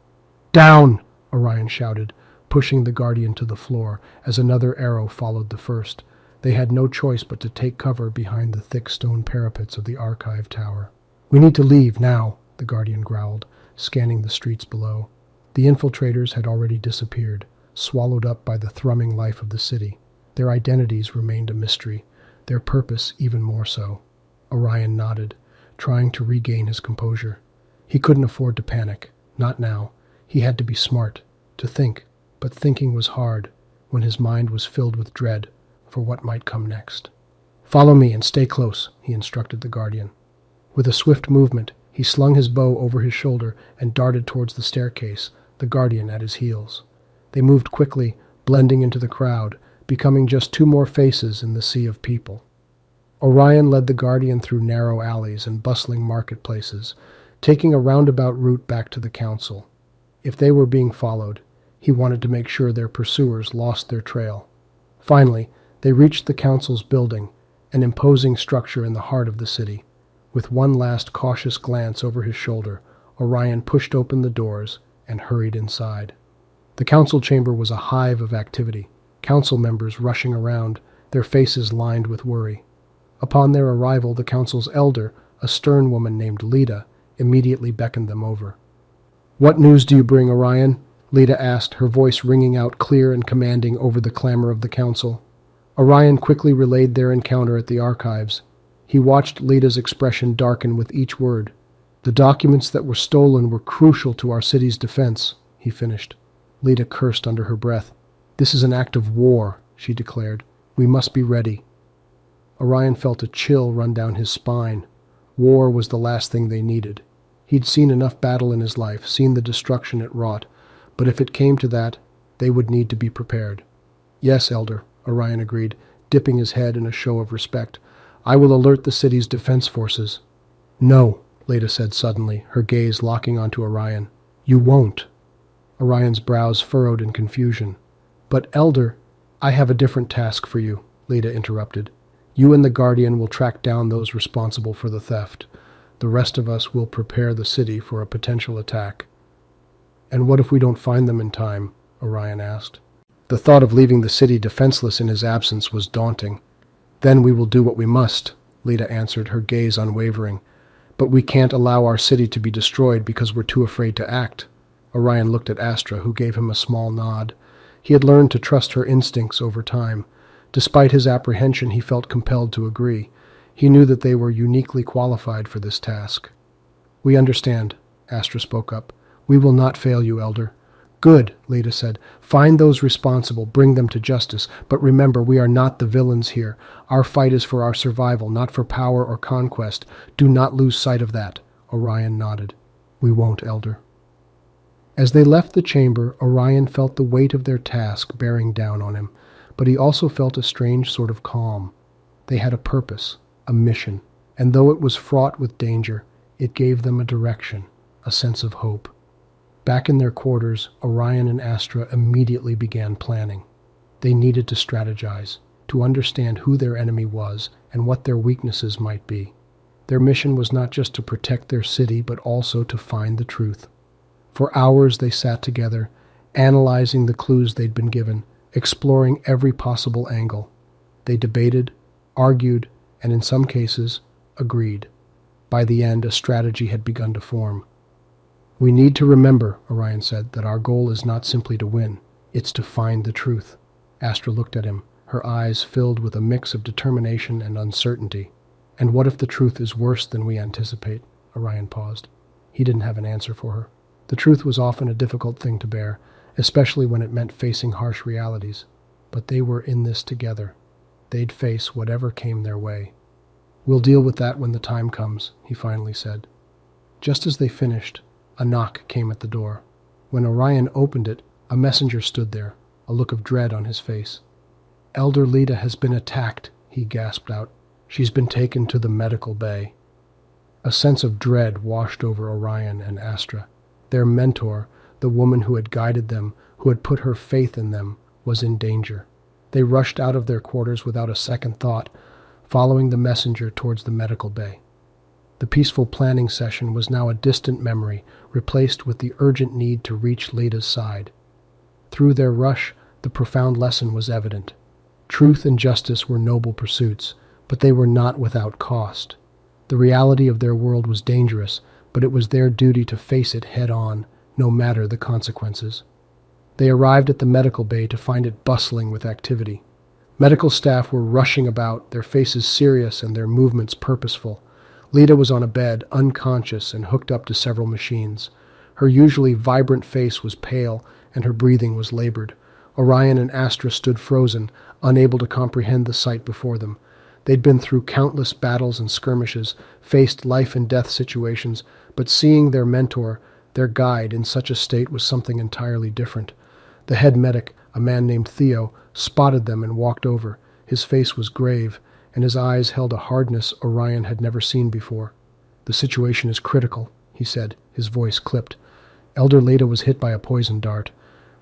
"Down!" Orion shouted, pushing the Guardian to the floor, as another arrow followed the first. They had no choice but to take cover behind the thick stone parapets of the archive tower. "We need to leave, now," the Guardian growled, scanning the streets below. The infiltrators had already disappeared, swallowed up by the thrumming life of the city. Their identities remained a mystery, their purpose even more so. Orion nodded, trying to regain his composure. He couldn't afford to panic, not now. He had to be smart, to think, but thinking was hard when his mind was filled with dread for what might come next. "Follow me and stay close," he instructed the Guardian. With a swift movement, he slung his bow over his shoulder and darted towards the staircase, the Guardian at his heels. They moved quickly, blending into the crowd, becoming just two more faces in the sea of people. Orion led the Guardian through narrow alleys and bustling marketplaces, taking a roundabout route back to the council. If they were being followed, he wanted to make sure their pursuers lost their trail. Finally, they reached the council's building, an imposing structure in the heart of the city. With one last cautious glance over his shoulder, Orion pushed open the doors and hurried inside. The council chamber was a hive of activity, council members rushing around, their faces lined with worry. Upon their arrival, the council's elder, a stern woman named Leda, immediately beckoned them over. "What news do you bring, Orion?" Leda asked, her voice ringing out clear and commanding over the clamor of the council. Orion quickly relayed their encounter at the archives. He watched Leda's expression darken with each word. "The documents that were stolen were crucial to our city's defense," he finished. Leda cursed under her breath. "This is an act of war," she declared. "We must be ready." Orion felt a chill run down his spine. War was the last thing they needed. He'd seen enough battle in his life, seen the destruction it wrought, but if it came to that, they would need to be prepared. "Yes, Elder," Orion agreed, dipping his head in a show of respect. "I will alert the city's defense forces." "No," Leda said suddenly, her gaze locking onto Orion. You won't. Orion's brows furrowed in confusion. But, Elder, I have a different task for you, Leda interrupted. You and the Guardian will track down those responsible for the theft. The rest of us will prepare the city for a potential attack. And what if we don't find them in time? Orion asked. The thought of leaving the city defenseless in his absence was daunting. Then we will do what we must, Leda answered, her gaze unwavering. But we can't allow our city to be destroyed because we're too afraid to act. Orion looked at Astra, who gave him a small nod. He had learned to trust her instincts over time. Despite his apprehension, he felt compelled to agree. He knew that they were uniquely qualified for this task. We understand, Astra spoke up. We will not fail you, Elder. Good, Leda said. Find those responsible, bring them to justice. But remember, we are not the villains here. Our fight is for our survival, not for power or conquest. Do not lose sight of that. Orion nodded. We won't, Elder. As they left the chamber, Orion felt the weight of their task bearing down on him, but he also felt a strange sort of calm. They had a purpose, a mission, and though it was fraught with danger, it gave them a direction, a sense of hope. Back in their quarters, Orion and Astra immediately began planning. They needed to strategize, to understand who their enemy was and what their weaknesses might be. Their mission was not just to protect their city, but also to find the truth. For hours they sat together, analyzing the clues they'd been given, exploring every possible angle. They debated, argued, and in some cases, agreed. By the end, a strategy had begun to form. We need to remember, Orion said, that our goal is not simply to win. It's to find the truth. Astra looked at him, her eyes filled with a mix of determination and uncertainty. And what if the truth is worse than we anticipate? Orion paused. He didn't have an answer for her. The truth was often a difficult thing to bear, especially when it meant facing harsh realities. But they were in this together. They'd face whatever came their way. We'll deal with that when the time comes, he finally said. Just as they finished, a knock came at the door. When Orion opened it, a messenger stood there, a look of dread on his face. Elder Leda has been attacked, he gasped out. She's been taken to the medical bay. A sense of dread washed over Orion and Astra. Their mentor, the woman who had guided them, who had put her faith in them, was in danger. They rushed out of their quarters without a second thought, following the messenger towards the medical bay. The peaceful planning session was now a distant memory, replaced with the urgent need to reach Leda's side. Through their rush, the profound lesson was evident. Truth and justice were noble pursuits, but they were not without cost. The reality of their world was dangerous, but it was their duty to face it head-on, no matter the consequences. They arrived at the medical bay to find it bustling with activity. Medical staff were rushing about, their faces serious and their movements purposeful. Leda was on a bed, unconscious and hooked up to several machines. Her usually vibrant face was pale, and her breathing was labored. Orion and Astra stood frozen, unable to comprehend the sight before them. They'd been through countless battles and skirmishes, faced life-and-death situations, but seeing their mentor, their guide, in such a state was something entirely different. The head medic, a man named Theo, spotted them and walked over. His face was grave, and his eyes held a hardness Orion had never seen before. The situation is critical, he said, his voice clipped. Elder Leda was hit by a poison dart.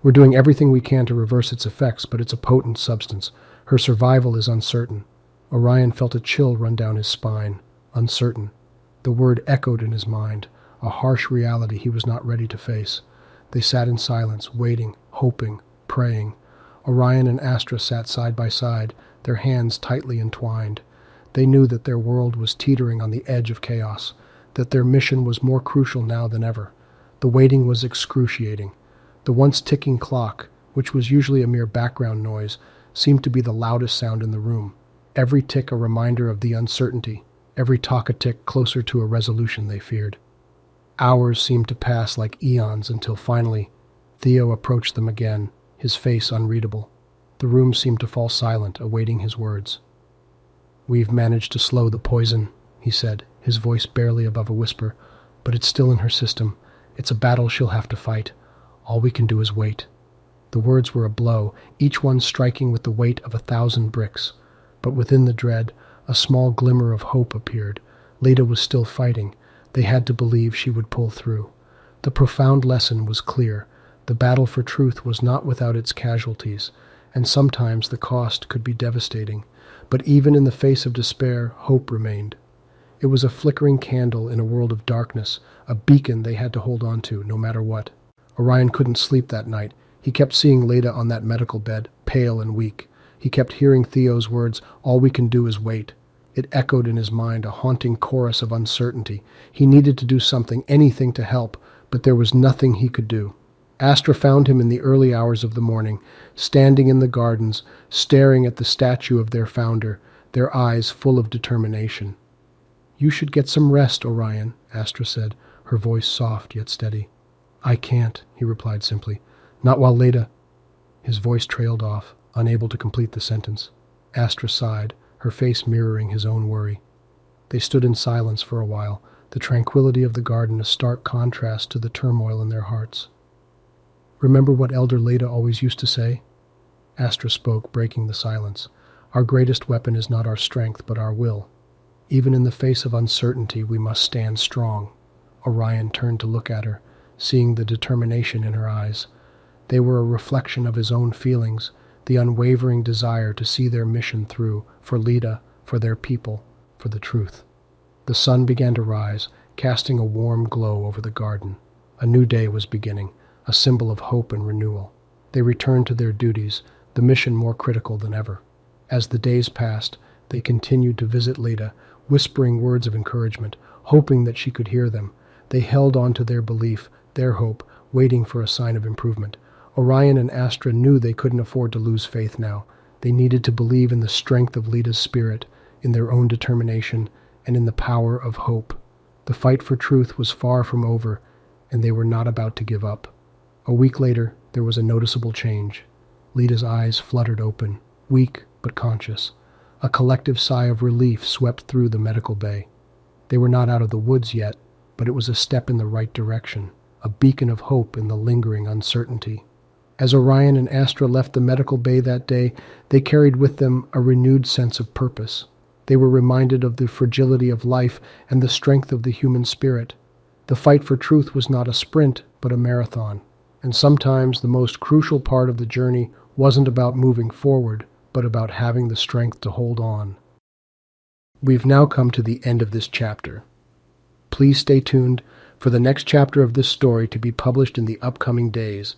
We're doing everything we can to reverse its effects, but it's a potent substance. Her survival is uncertain. Orion felt a chill run down his spine. Uncertain. The word echoed in his mind, a harsh reality he was not ready to face. They sat in silence, waiting, hoping, praying. Orion and Astra sat side by side, their hands tightly entwined. They knew that their world was teetering on the edge of chaos, that their mission was more crucial now than ever. The waiting was excruciating. The once ticking clock, which was usually a mere background noise, seemed to be the loudest sound in the room. Every tick a reminder of the uncertainty, every talk a tick closer to a resolution they feared. Hours seemed to pass like eons until finally, Theo approached them again, his face unreadable. The room seemed to fall silent, awaiting his words. We've managed to slow the poison, he said, his voice barely above a whisper, but it's still in her system. It's a battle she'll have to fight. All we can do is wait. The words were a blow, each one striking with the weight of 1,000 bricks. But within the dread, a small glimmer of hope appeared. Leda was still fighting. They had to believe she would pull through. The profound lesson was clear. The battle for truth was not without its casualties, and sometimes the cost could be devastating. But even in the face of despair, hope remained. It was a flickering candle in a world of darkness, a beacon they had to hold on to, no matter what. Orion couldn't sleep that night. He kept seeing Leda on that medical bed, pale and weak. He kept hearing Theo's words, "All we can do is wait." It echoed in his mind, a haunting chorus of uncertainty. He needed to do something, anything to help, but there was nothing he could do. Astra found him in the early hours of the morning, standing in the gardens, staring at the statue of their founder, their eyes full of determination. "You should get some rest, Orion," Astra said, her voice soft yet steady. "I can't," he replied simply. "Not while Leda—" His voice trailed off, unable to complete the sentence. Astra sighed, her face mirroring his own worry. They stood in silence for a while, the tranquility of the garden a stark contrast to the turmoil in their hearts. "Remember what Elder Leda always used to say?" Astra spoke, breaking the silence. "Our greatest weapon is not our strength, but our will. Even in the face of uncertainty, we must stand strong." Orion turned to look at her, seeing the determination in her eyes. They were a reflection of his own feelings, the unwavering desire to see their mission through, for Leda, for their people, for the truth. The sun began to rise, casting a warm glow over the garden. A new day was beginning, a symbol of hope and renewal. They returned to their duties, the mission more critical than ever. As the days passed, they continued to visit Leda, whispering words of encouragement, hoping that she could hear them. They held on to their belief, their hope, waiting for a sign of improvement. Orion and Astra knew they couldn't afford to lose faith now. They needed to believe in the strength of Leda's spirit, in their own determination, and in the power of hope. The fight for truth was far from over, and they were not about to give up. A week later, there was a noticeable change. Leda's eyes fluttered open, weak but conscious. A collective sigh of relief swept through the medical bay. They were not out of the woods yet, but it was a step in the right direction, a beacon of hope in the lingering uncertainty. As Orion and Astra left the medical bay that day, they carried with them a renewed sense of purpose. They were reminded of the fragility of life and the strength of the human spirit. The fight for truth was not a sprint, but a marathon. And sometimes the most crucial part of the journey wasn't about moving forward, but about having the strength to hold on. We've now come to the end of this chapter. Please stay tuned for the next chapter of this story to be published in the upcoming days.